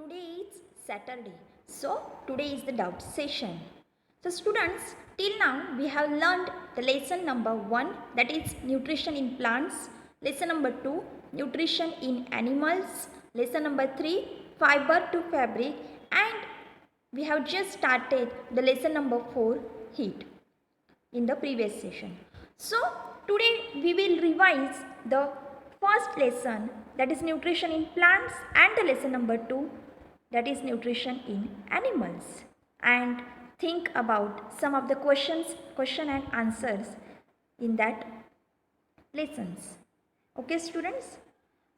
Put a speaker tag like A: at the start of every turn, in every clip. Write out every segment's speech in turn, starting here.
A: Today is Saturday, so today is the doubt session. So students, till now we have learned the lesson number 1, that is nutrition in plants, lesson number 2, nutrition in animals, lesson number 3, fiber to fabric, and we have just started the lesson number 4, heat, in the previous session. So today we will revise the first lesson, that is nutrition in plants, and the lesson number 2, that is nutrition in animals, and think about some of the question and answers in that lessons. Okay students,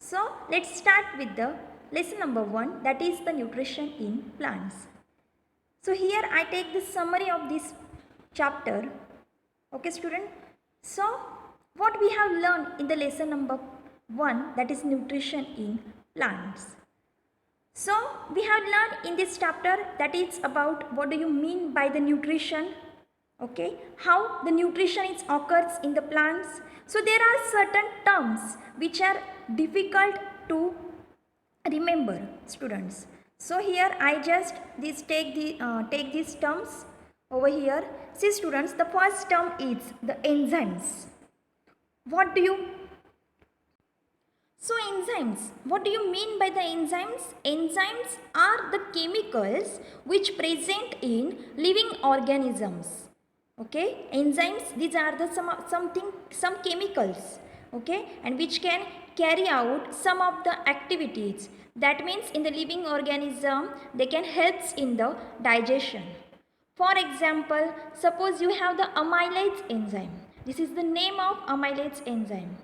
A: so let's start with the lesson number 1, that is the nutrition in plants. So here I take the summary of this chapter. Okay student, so what we have learned in the lesson number 1, that is nutrition in plants. So we have learned in this chapter that it's about what do you mean by the nutrition, okay, how the nutrition is occurs in the plants. So there are certain terms which are difficult to remember students. So here I just take these terms over here. See students, the first term is the enzymes. What do you enzymes, what do you mean by the enzymes? Enzymes are the chemicals which present in living organisms. Okay, enzymes, these are the some chemicals, okay, and which can carry out some of the activities. That means in the living organism they can help in the digestion. For example, suppose you have the amylase enzyme. This is the name of amylase enzyme,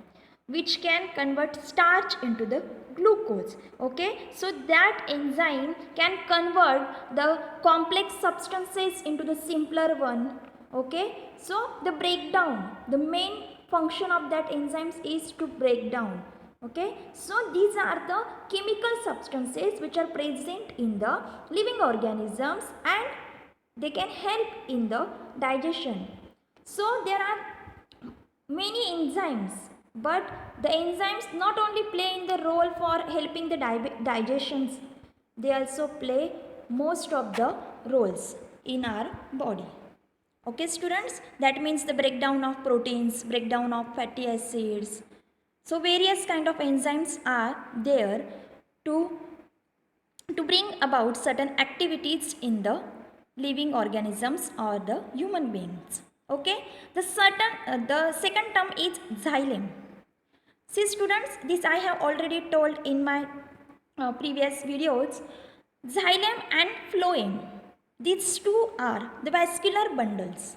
A: which can convert starch into the glucose. Okay, so that enzyme can convert the complex substances into the simpler one. Okay, so the breakdown, the main function of that enzymes is to break down. Okay, so these are the chemical substances which are present in the living organisms and they can help in the digestion. So there are many enzymes, but the enzymes not only play in the role for helping the digestions, they also play most of the roles in our body. Okay students, that means the breakdown of proteins, breakdown of fatty acids. So various kind of enzymes are there to bring about certain activities in the living organisms or the human beings. Okay, the second term is xylem. See students, this I have already told in my previous videos. Xylem and phloem, these two are the vascular bundles,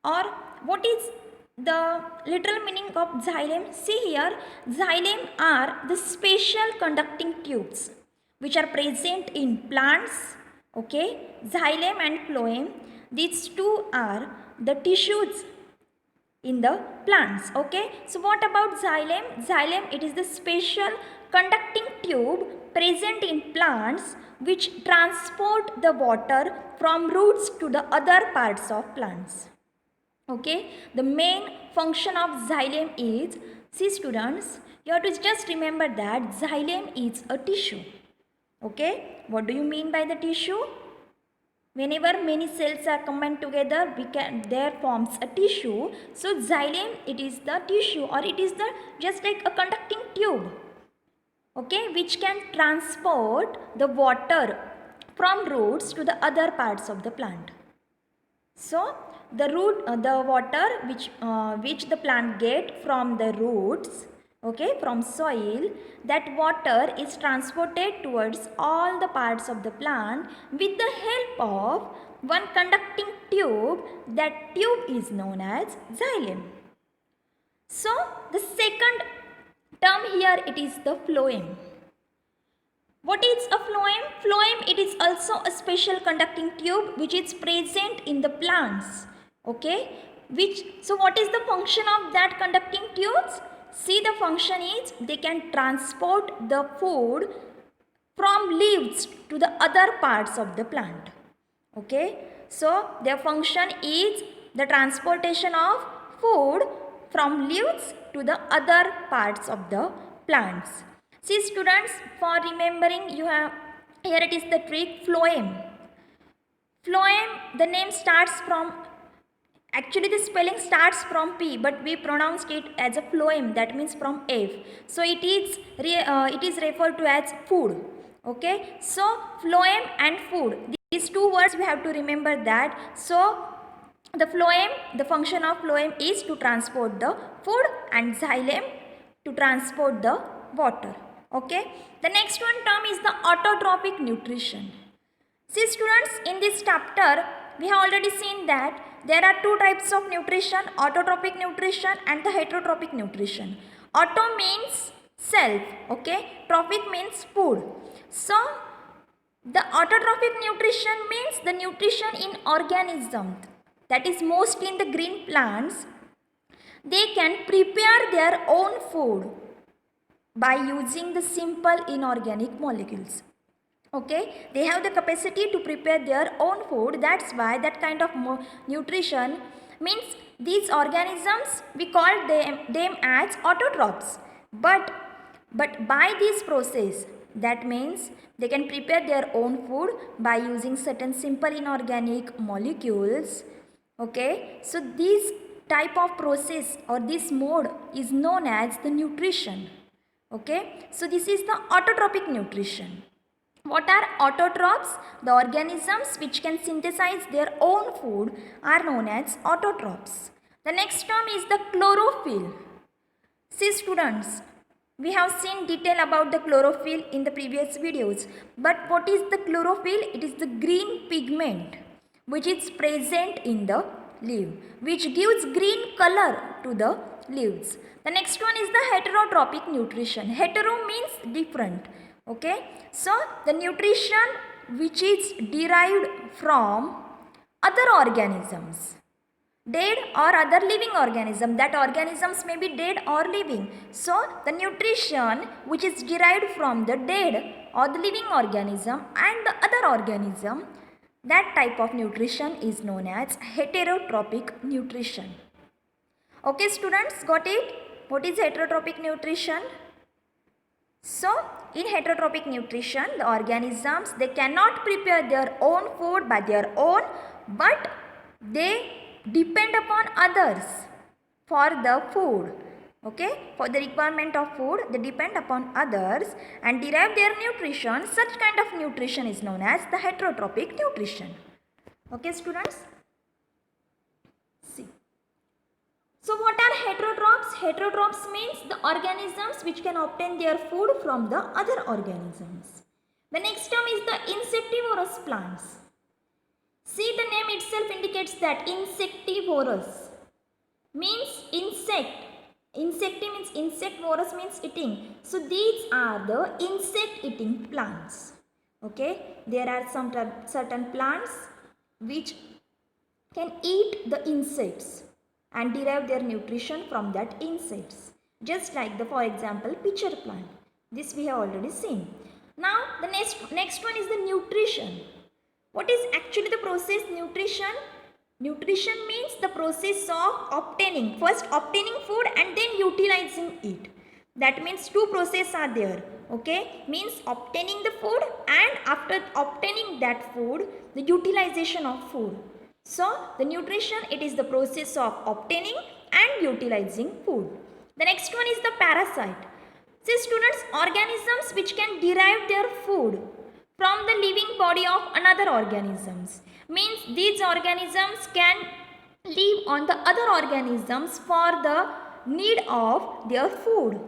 A: or what is the literal meaning of xylem? See here, xylem are the special conducting tubes which are present in plants. Okay, xylem and phloem, these two are the tissues in the plants. Okay, so what about xylem? Xylem, it is the special conducting tube present in plants which transport the water from roots to the other parts of plants. Okay, the main function of xylem is, see students, you have to just remember that xylem is a tissue. Okay, what do you mean by the tissue? Whenever many cells are combined together, there forms a tissue. So xylem, it is the tissue, or it is the just like a conducting tube, okay, which can transport the water from roots to the other parts of the plant. So the water which the plant get from the roots, okay, from soil, that water is transported towards all the parts of the plant with the help of one conducting tube. That tube is known as xylem. So the second term here, it is the phloem. What is a phloem? Phloem, it is also a special conducting tube which is present in the plants. Okay, so what is the function of that conducting tubes? See, the function is they can transport the food from leaves to the other parts of the plant. Okay, so their function is the transportation of food from leaves to the other parts of the plants. See students, for remembering, you have Here it is the trick, phloem. Phloem, the name starts from, actually the spelling starts from P, but we pronounced it as a phloem, that means from F. So it is referred to as food. Okay, so phloem and food, these two words we have to remember that. So the phloem, the function of phloem is to transport the food and xylem to transport the water. Okay, the next one term is the autotrophic nutrition. See students, in this chapter, we have already seen that there are two types of nutrition, autotrophic nutrition and the heterotrophic nutrition. Auto means self, okay? Trophic means food. So, the autotrophic nutrition means the nutrition in organisms, that is mostly in the green plants. They can prepare their own food by using the simple inorganic molecules. Okay, they have the capacity to prepare their own food. That's why that kind of nutrition means these organisms, we call them as autotrophs. But by this process, that means they can prepare their own food by using certain simple inorganic molecules. Okay, so this type of process or this mode is known as the nutrition. Okay, so this is the autotrophic nutrition. What are autotrophs? The organisms which can synthesize their own food are known as autotrophs. The next term is the chlorophyll. See students, we have seen detail about the chlorophyll in the previous videos. But what is the chlorophyll? It is the green pigment which is present in the leaf, which gives green color to the leaves. The next one is the heterotrophic nutrition. Hetero means different. Okay, so the nutrition which is derived from other organisms, dead or other living organism, that organisms may be dead or living. So the nutrition which is derived from the dead or the living organism and the other organism, that type of nutrition is known as heterotrophic nutrition. Okay students, got it? What is heterotrophic nutrition? So, in heterotrophic nutrition, the organisms, they cannot prepare their own food by their own, but they depend upon others for the food. Okay, for the requirement of food, they depend upon others and derive their nutrition. Such kind of nutrition is known as the heterotrophic nutrition. Okay, students? See. So what are heterotrophs? Heterotrophs means the organisms which can obtain their food from the other organisms. The next term is the insectivorous plants. See, the name itself indicates that insectivorous means insect. Insecti means insect, vorous means eating. So these are the insect eating plants. Okay, there are some certain plants which can eat the insects and derive their nutrition from that insects. Just like the, for example, pitcher plant. This we have already seen. Now the next one is the nutrition. What is actually the process nutrition? Nutrition means the process of obtaining, first obtaining food and then utilizing it. That means two processes are there. Okay, means obtaining the food and after obtaining that food, the utilization of food. So, the nutrition, it is the process of obtaining and utilizing food. The next one is the parasite. See students, organisms which can derive their food from the living body of another organisms. Means these organisms can live on the other organisms for the need of their food.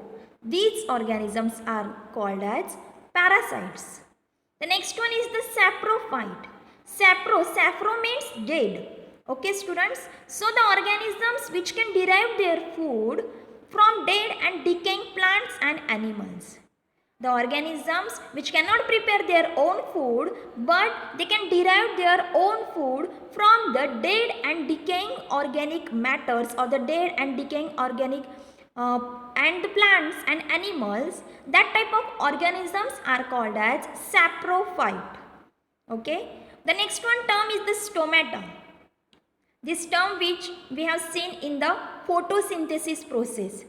A: These organisms are called as parasites. The next one is the saprophyte. Sapro means dead. Okay students. So the organisms which can derive their food from dead and decaying plants and animals. The organisms which cannot prepare their own food but they can derive their own food from the dead and decaying organic matters or the dead and decaying organic and the plants and animals, that type of organisms are called as saprophyte. Okay. The next one term is the stomata. This term which we have seen in the photosynthesis process.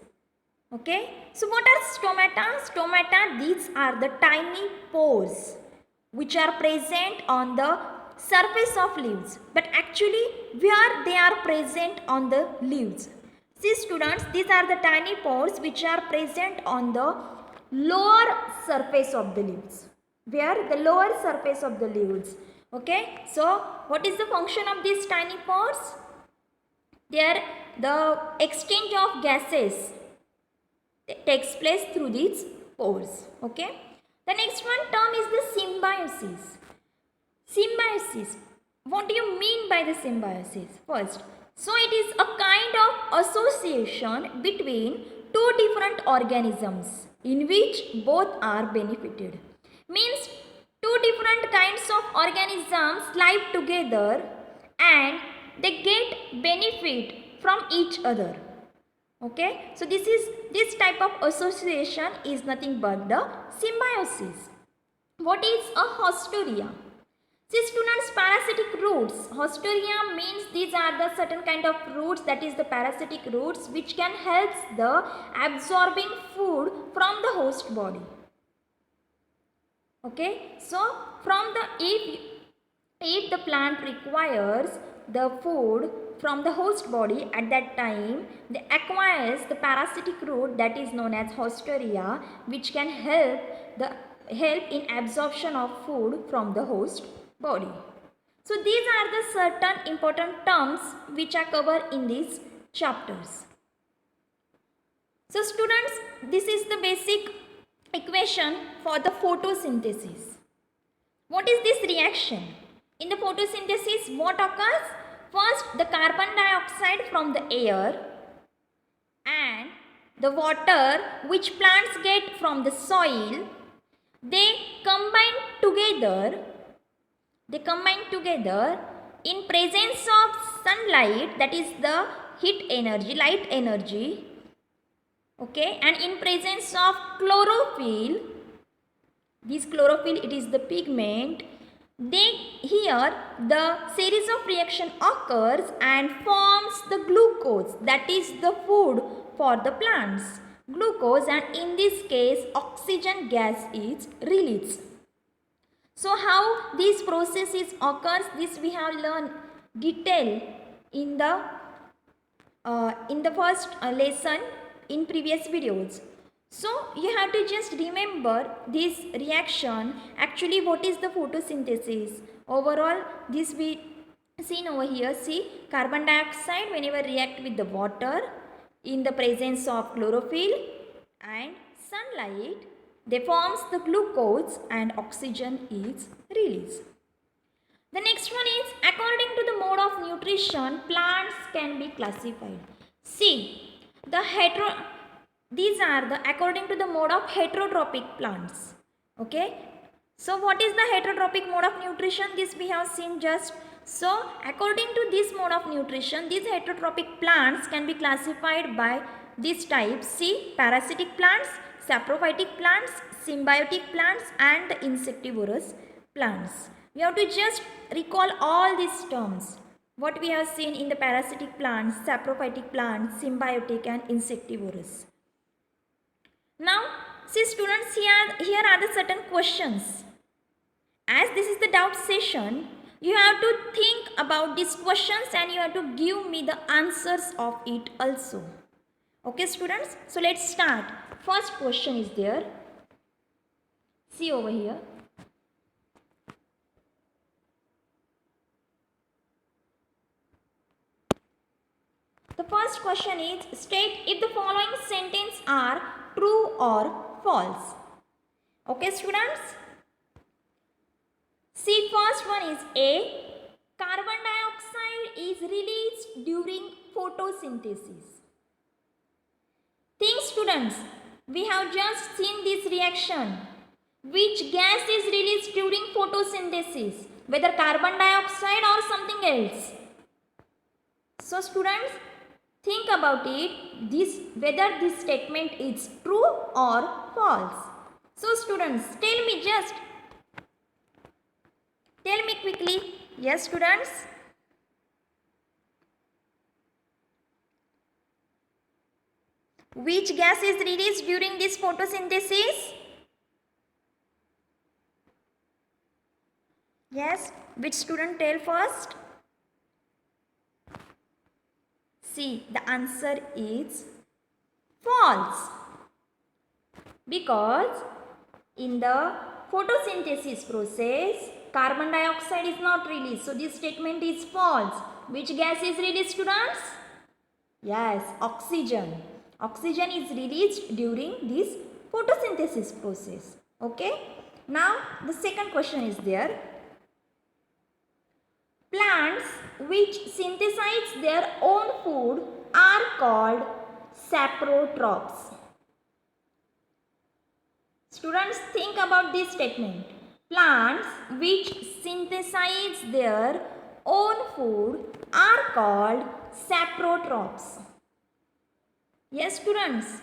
A: Okay. So what are stomata? Stomata, these are the tiny pores which are present on the surface of leaves, but actually where they are present on the leaves. See students, these are the tiny pores which are present on the lower surface of the leaves, where the lower surface of the leaves. Okay, so what is the function of these tiny pores? There the exchange of gases takes place through these pores. Okay, the next one term is the symbiosis. Symbiosis, what do you mean by the symbiosis? First, so it is a kind of association between two different organisms in which both are benefited. Means two different kinds of organisms live together and they get benefit from each other. Okay, so this type of association is nothing but the symbiosis. What is a haustoria? See students, parasitic roots. Haustoria means these are the certain kind of roots, that is the parasitic roots, which can help the absorbing food from the host body. Okay, so from the if the plant requires the food from the host body, at that time they acquires the parasitic root that is known as haustoria, which can help in absorption of food from the host body. So these are the certain important terms which are covered in these chapters. So students, this is the basic equation for the photosynthesis. What is this reaction? In the photosynthesis, what occurs? First, the carbon dioxide from the air and the water which plants get from the soil, they combine together in presence of sunlight, that is the heat energy, light energy. Okay, and in presence of chlorophyll, this chlorophyll, it is the pigment. Here the series of reaction occurs and forms the glucose, that is the food for the plants. Glucose, and in this case oxygen gas is released. So how this process occurs, this we have learned detail in the first lesson in previous videos. So you have to just remember this reaction. Actually, what is the photosynthesis? Overall, this we seen over here. See, carbon dioxide whenever react with the water in the presence of chlorophyll and sunlight, they forms the glucose and oxygen is released. The next one is, according to the mode of nutrition, plants can be classified. See, these are the according to the mode of heterotrophic plants. Okay. So what is the heterotrophic mode of nutrition? This we have seen just. So according to this mode of nutrition, these heterotrophic plants can be classified by these types. See, parasitic plants, saprophytic plants, symbiotic plants and the insectivorous plants. We have to just recall all these terms. What we have seen in the parasitic plants, saprophytic plants, symbiotic and insectivorous. Now, see students, here are the certain questions. As this is the doubt session, you have to think about these questions and you have to give me the answers of it also. Okay students, so let's start. First question is there. See over here. The first question is, state if the following sentences are true or false. Okay students. See, first one is A. Carbon dioxide is released during photosynthesis. Think students, we have just seen this reaction. Which gas is released during photosynthesis? Whether carbon dioxide or something else. So students, think about it, whether this statement is true or false. So students, tell me quickly. Yes students. Which gas is released during this photosynthesis? Yes, which student tell first? See, the answer is false. Because in the photosynthesis process, carbon dioxide is not released. So this statement is false. Which gas is released, students? Yes, oxygen. Oxygen is released during this photosynthesis process. Okay. Now the second question is there. Plants which synthesize their own food are called saprotrophs. Students, think about this statement. Plants which synthesize their own food are called saprotrophs. Yes, students.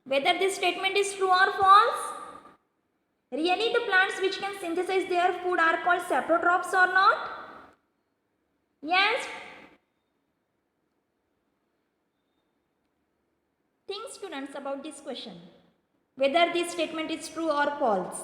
A: Whether this statement is true or false? Really, the plants which can synthesize their food are called saprotrophs or not? Yes. Think, students, about this question. Whether this statement is true or false.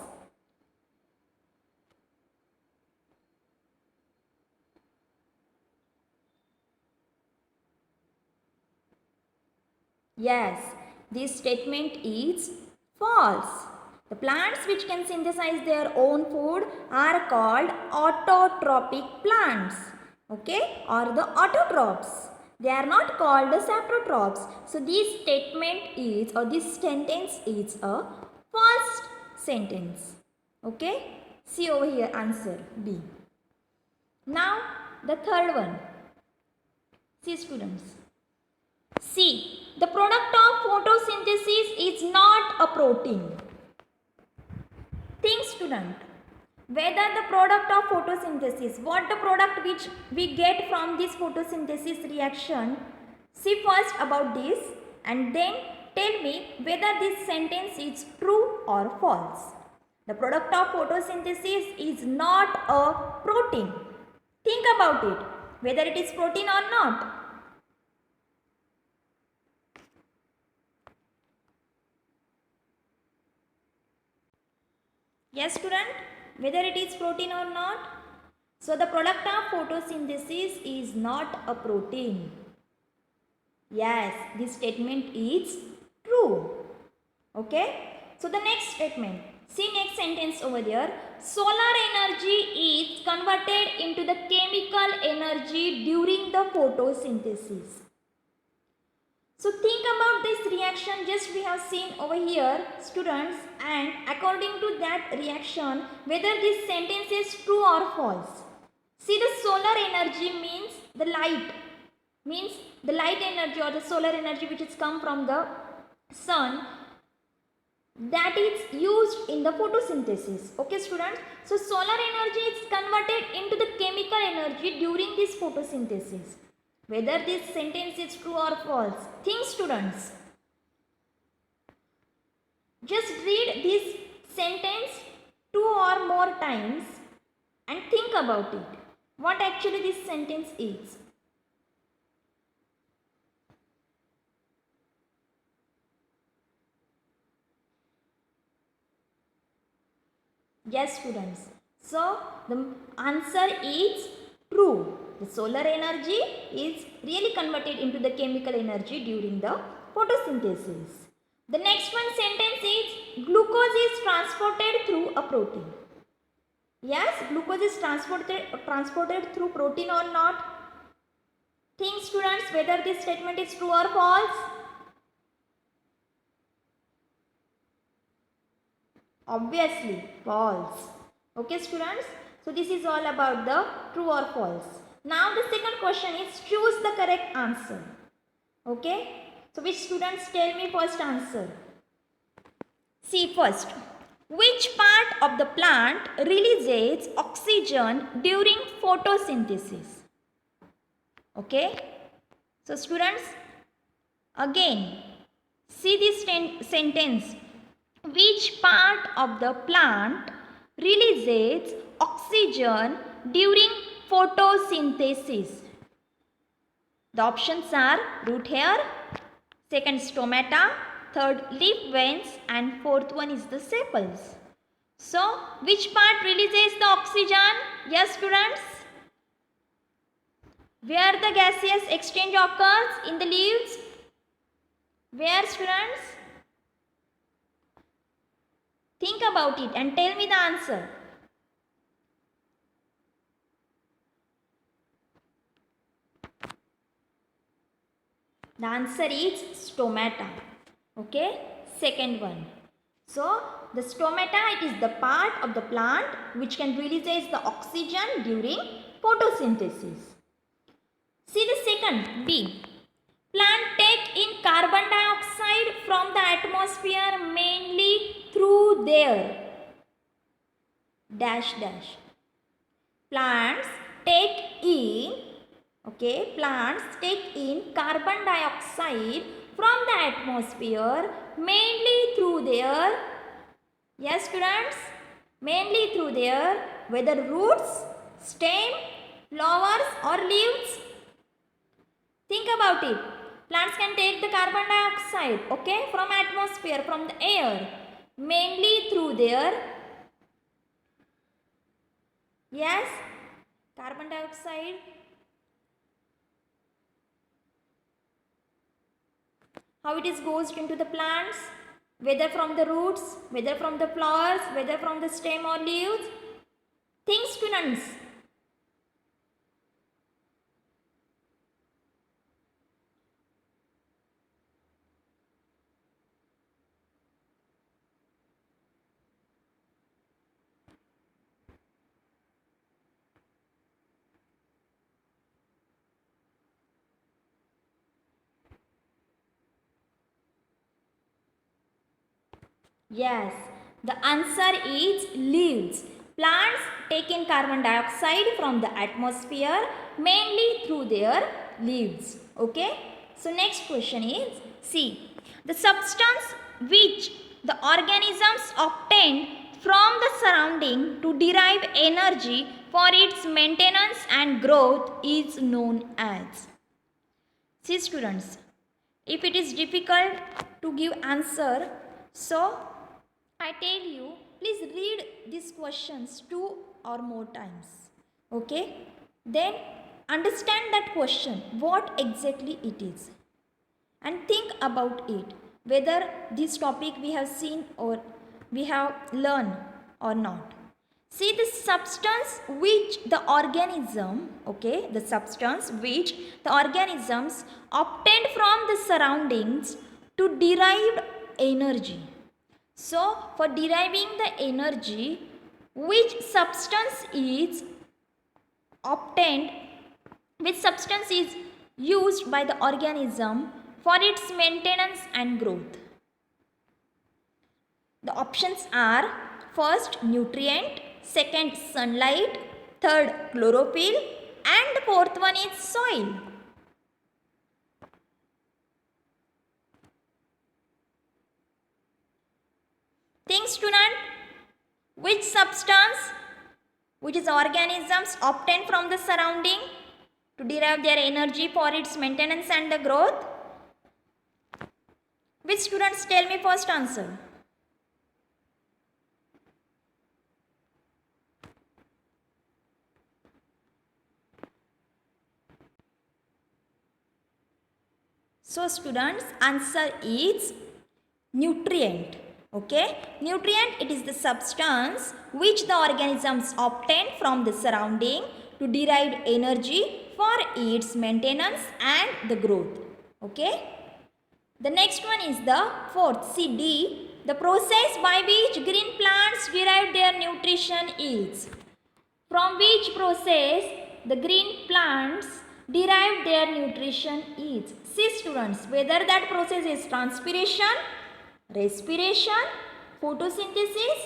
A: Yes, this statement is false. The plants which can synthesize their own food are called autotrophic plants. Okay, or the autotrophs. They are not called the saprotrophs. So this statement is, or this sentence is a false sentence. Okay, see over here, answer B. Now the third one. See, students. C. The product of photosynthesis is not a protein. Think, student. Whether the product of photosynthesis, what the product which we get from this photosynthesis reaction, see first about this and then tell me whether this sentence is true or false. The product of photosynthesis is not a protein. Think about it, whether it is protein or not. Yes, student, whether it is protein or not. So the product of photosynthesis is not a protein. Yes, this statement is true. Okay. So the next statement. See next sentence over there. Solar energy is converted into the chemical energy during the photosynthesis. So think about this reaction just we have seen over here, students, and according to that reaction, whether this sentence is true or false. See, the solar energy means the light energy or the solar energy which is come from the sun, that is used in the photosynthesis. Okay, students. So solar energy is converted into the chemical energy during this photosynthesis. Whether this sentence is true or false. Think, students. Just read this sentence 2 or more times and think about it. What actually this sentence is. Yes, students. So the answer is true. The solar energy is really converted into the chemical energy during the photosynthesis. The next one sentence is glucose is transported through a protein. Yes, glucose is transported through protein or not. Think, students, whether this statement is true or false. Obviously false. Okay, students. So this is all about the true or false. Now the second question is choose the correct answer. Okay. So which students tell me first answer. See first. Which part of the plant releases oxygen during photosynthesis? Okay. So students, again, see this sentence. Which part of the plant releases oxygen during photosynthesis? The options are root hair, second stomata, third leaf veins, and fourth one is the sepals. So, which part releases the oxygen? Yes, students. Where the gaseous exchange occurs in the leaves? Where, students? Think about it and tell me the answer. The answer is stomata. Okay, second one. So, the stomata, it is the part of the plant which can release the oxygen during photosynthesis. See the second, B. Plant take in carbon dioxide from the atmosphere mainly through their dash dash. Plants take in, okay, plants take in carbon dioxide from the atmosphere mainly through their, yes students, mainly through their whether roots, stem, flowers or leaves. Think about it. Plants can take the carbon dioxide, okay, from atmosphere, from the air, mainly through their, yes, carbon dioxide. How it is goes into the plants, whether from the roots, whether from the flowers, whether from the stem or leaves. Think, students. Yes, the answer is leaves. Plants take in carbon dioxide from the atmosphere mainly through their leaves. Okay. So next question is C. The substance which the organisms obtain from the surrounding to derive energy for its maintenance and growth is known as. See students, if it is difficult to give answer, so I tell you, please read these questions 2 or more times. Okay? Then understand that question, what exactly it is. And think about it, whether this topic we have seen or we have learned or not. See the substance which the organism, okay, the substance which the organisms obtained from the surroundings to derive energy. So, for deriving the energy, which substance is obtained, which substance is used by the organism for its maintenance and growth? The options are first nutrient, second sunlight, third chlorophyll, and the fourth one is soil. Think student, which substance, which is organisms obtained from the surrounding to derive their energy for its maintenance and the growth? Which students tell me first answer? So students, answer is nutrient. Okay, nutrient, it is the substance which the organisms obtain from the surrounding to derive energy for its maintenance and the growth. Okay, the next one is the fourth, CD. The process by which green plants derive their nutrition is. From which process the green plants derive their nutrition is. See students, whether that process is transpiration, respiration, photosynthesis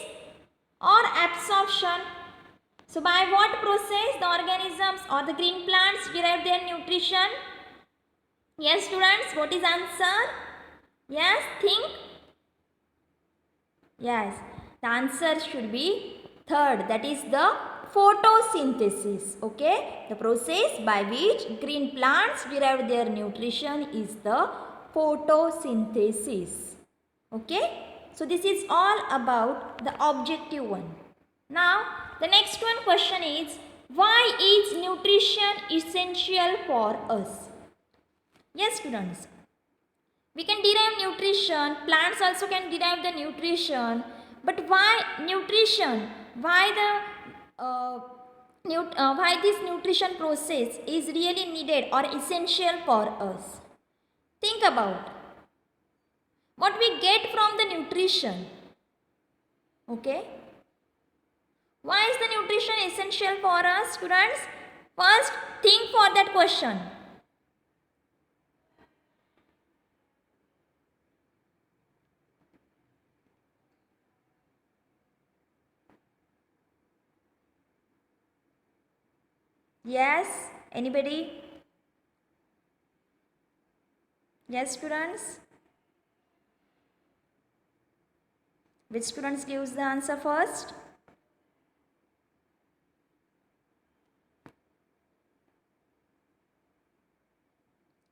A: or absorption. So by what process the organisms or the green plants derive their nutrition? Yes students, what is answer? Yes, think. Yes, the answer should be third, that is the photosynthesis. Okay, the process by which green plants derive their nutrition is the photosynthesis. Okay, so this is all about the objective one. Now the next one question is why is nutrition essential for us? Yes, students. We can derive nutrition, plants also can derive the nutrition, but why nutrition? Why why this nutrition process is really needed or essential for us? Think about what we get from the nutrition. Okay? Why is the nutrition essential for us, students? First, think for that question. Yes? Anybody? Yes, students? Which students gives the answer first?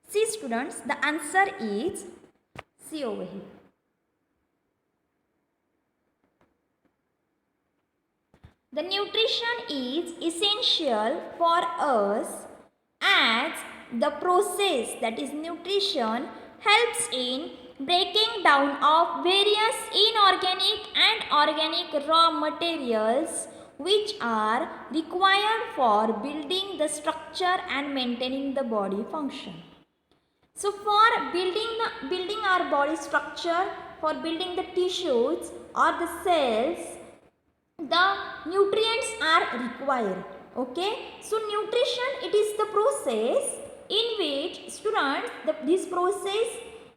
A: See, students, the answer is, see over here. The nutrition is essential for us as the process, that is nutrition, helps in breaking down of various inorganic and organic raw materials which are required for building the structure and maintaining the body function. So for building our body structure, for building the tissues or the cells, the nutrients are required. Okay, so nutrition, it is the process in which, students, this process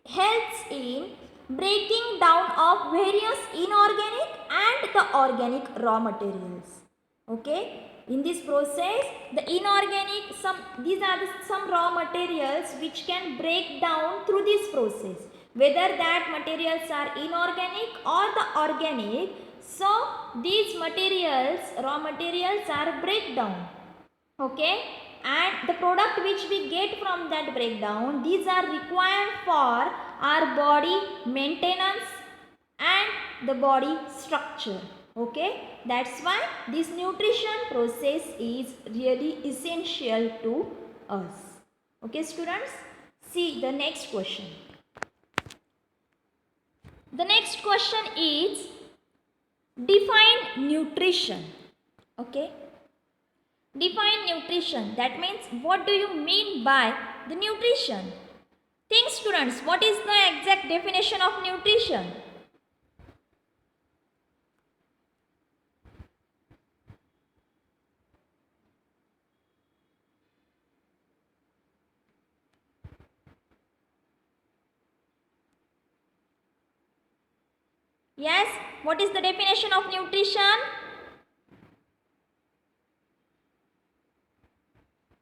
A: helps in breaking down of various inorganic and the organic raw materials. Okay, in this process, the inorganic, these are some raw materials which can break down through this process, whether that materials are inorganic or the organic. So these materials, raw materials, are breakdown. Okay, and the product which we get from that breakdown, these are required for our body maintenance and the body structure. Okay, that's why this nutrition process is really essential to us. Okay, students, see the next question. The next question is, define nutrition. Okay, define nutrition. That means, what do you mean by the nutrition? Think, students, what is the exact definition of nutrition? Yes, what is the definition of nutrition?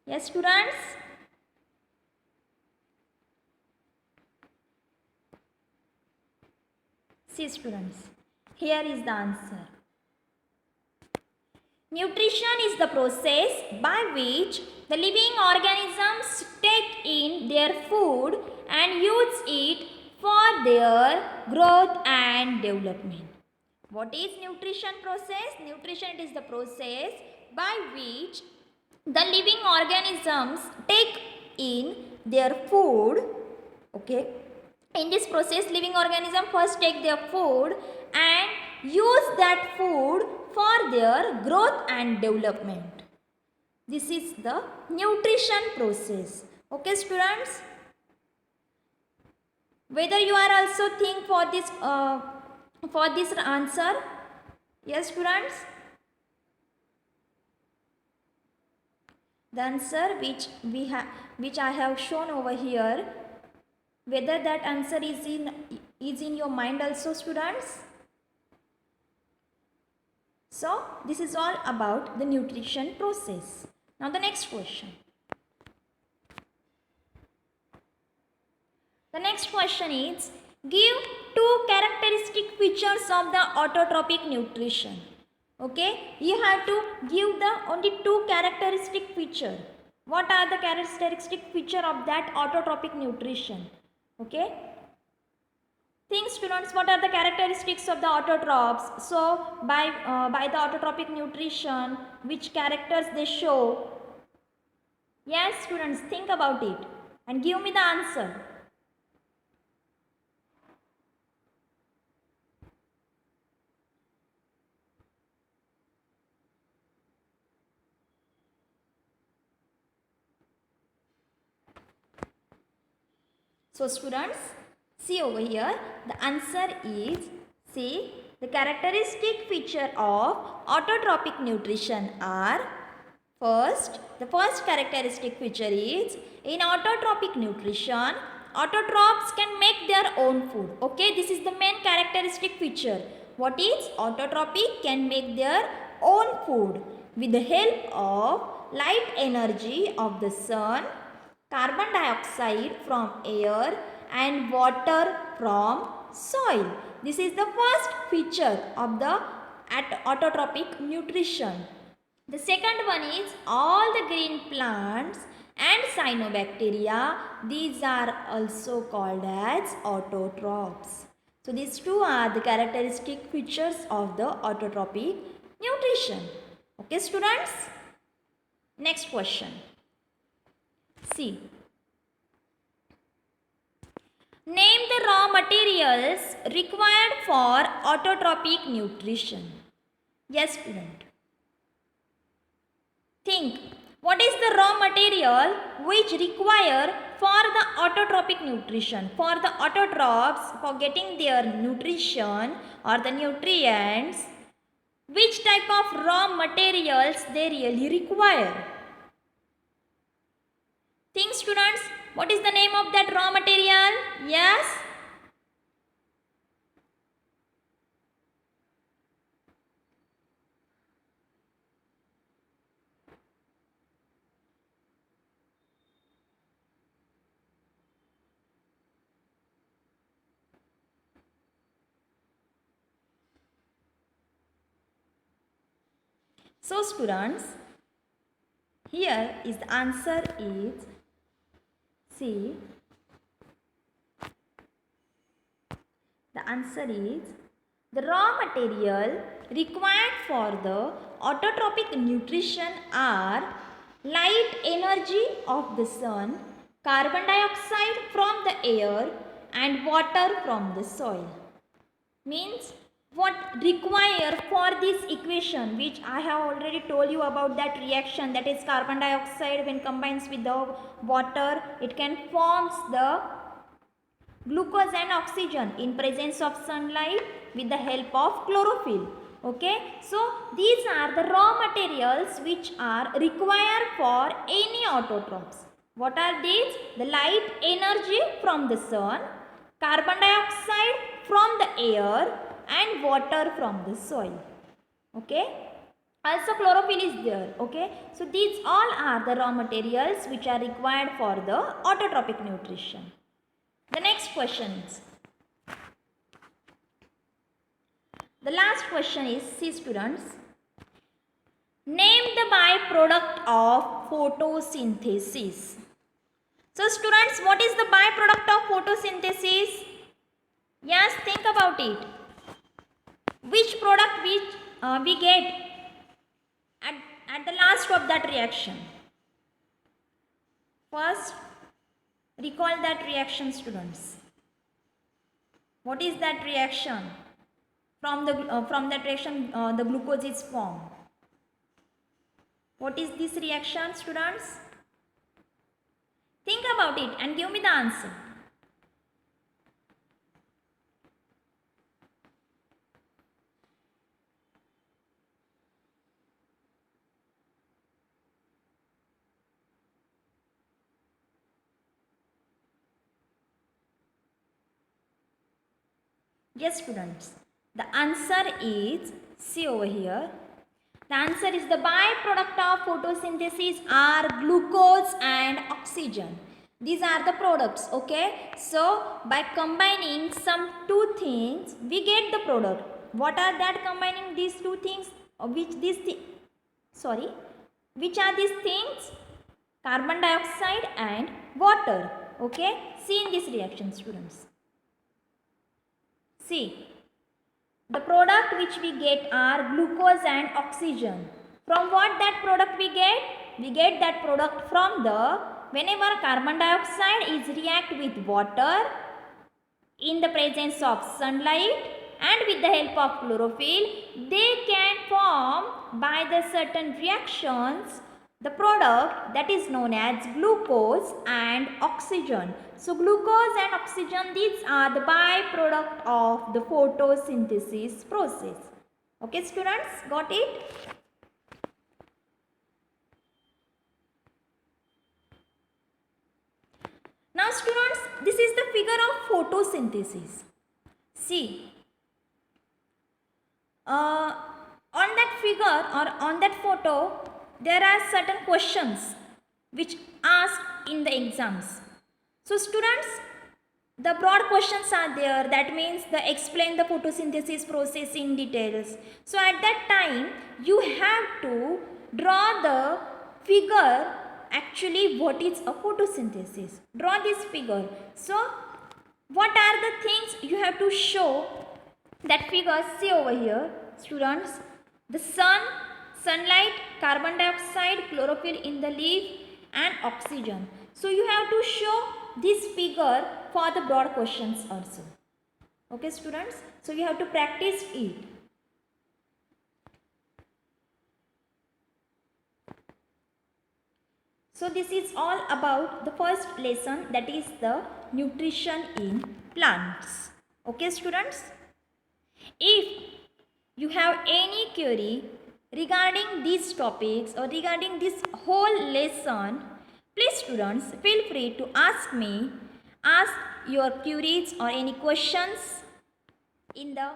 A: Yes, students? See, students, here is the answer. Nutrition is the process by which the living organisms take in their food and use it for their growth and development. What is nutrition process? Nutrition, it is the process by which the living organisms take in their food. Okay, in this process, living organism first take their food and use that food for their growth and development. This is the nutrition process. Okay, students, whether you are also think for this answer? Yes, students, the answer which I have shown over here, whether that answer is in your mind also, students? So this is all about the nutrition process. Now the next question. The next question is, give two characteristic features of the autotrophic nutrition. Okay, you have to give the only two characteristic feature. What are the characteristic feature of that autotrophic nutrition? Okay, Think students, what are the characteristics of the autotrophs? So by the autotrophic nutrition, which characters they show? Yes students, think about it and give me the answer. So students, see over here, the answer is, see, the characteristic feature of autotrophic nutrition are, the first characteristic feature is, in autotrophic nutrition, autotrophs can make their own food. Okay, this is the main characteristic feature. What is autotrophic? Can make their own food with the help of light energy of the sun, carbon dioxide from air and water from soil. This is the first feature of the autotrophic nutrition. The second one is all the green plants and cyanobacteria. These are also called as autotrophs. So these two are the characteristic features of the autotrophic nutrition. Okay students? Next question. See. Name the raw materials required for autotrophic nutrition. Yes student. Think, what is the raw material which require for the autotrophic nutrition? For the autotrophs, for getting their nutrition or the nutrients, which type of raw materials they really require? Think students, what is the name of that raw material? Yes? So students, here is the answer is, see, the answer is, the raw material required for the autotrophic nutrition are light energy of the sun, carbon dioxide from the air and water from the soil. Means what require for this equation, which I have already told you about that reaction, that is carbon dioxide when combines with the water, it can forms the glucose and oxygen in presence of sunlight with the help of chlorophyll. Okay, so these are the raw materials which are required for any autotrophs. What are these? The light energy from the sun, carbon dioxide from the air and water from the soil. Okay, also chlorophyll is there. Okay, so these all are the raw materials which are required for the autotrophic nutrition. The next question is, the last question is, see students, name the byproduct of photosynthesis. So students, what is the byproduct of photosynthesis? Yes, think about it. Which product we get at the last of that reaction? First, recall that reaction students. What is that reaction? From that reaction the glucose is formed. What is this reaction students? Think about it and give me the answer. Yes students, the answer is, see over here, the answer is the byproduct of photosynthesis are glucose and oxygen. These are the products. Okay, so by combining some two things we get the product. What are that combining these two things? Which are these things? Carbon dioxide and water. Okay, see in this reaction students. See, the product which we get are glucose and oxygen. From what that product we get? We get that product from the, whenever carbon dioxide is react with water in the presence of sunlight and with the help of chlorophyll, they can form by the certain reactions the product that is known as glucose and oxygen. So glucose and oxygen, these are the byproduct of the photosynthesis process. Okay students, got it? Now students, this is the figure of photosynthesis. See, on that figure or on that photo, there are certain questions which asked in the exams. So students, the broad questions are there, that means the explain the photosynthesis process in details. So at that time, you have to draw the figure, actually what is a photosynthesis. Draw this figure. So what are the things you have to show that figure? See over here students, the sun, sunlight, carbon dioxide, chlorophyll in the leaf and oxygen. So you have to show this figure for the broad questions also. Okay students, so you have to practice it. So this is all about the first lesson, that is the nutrition in plants. Okay students, if you have any query regarding these topics or regarding this whole lesson, please students feel free to ask me, ask your queries or any questions in the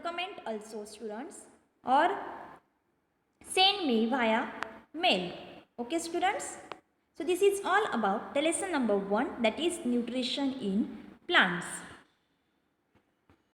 A: comment also students, or send me via mail. Okay students, so this is all about the lesson number 1, that is nutrition in plants.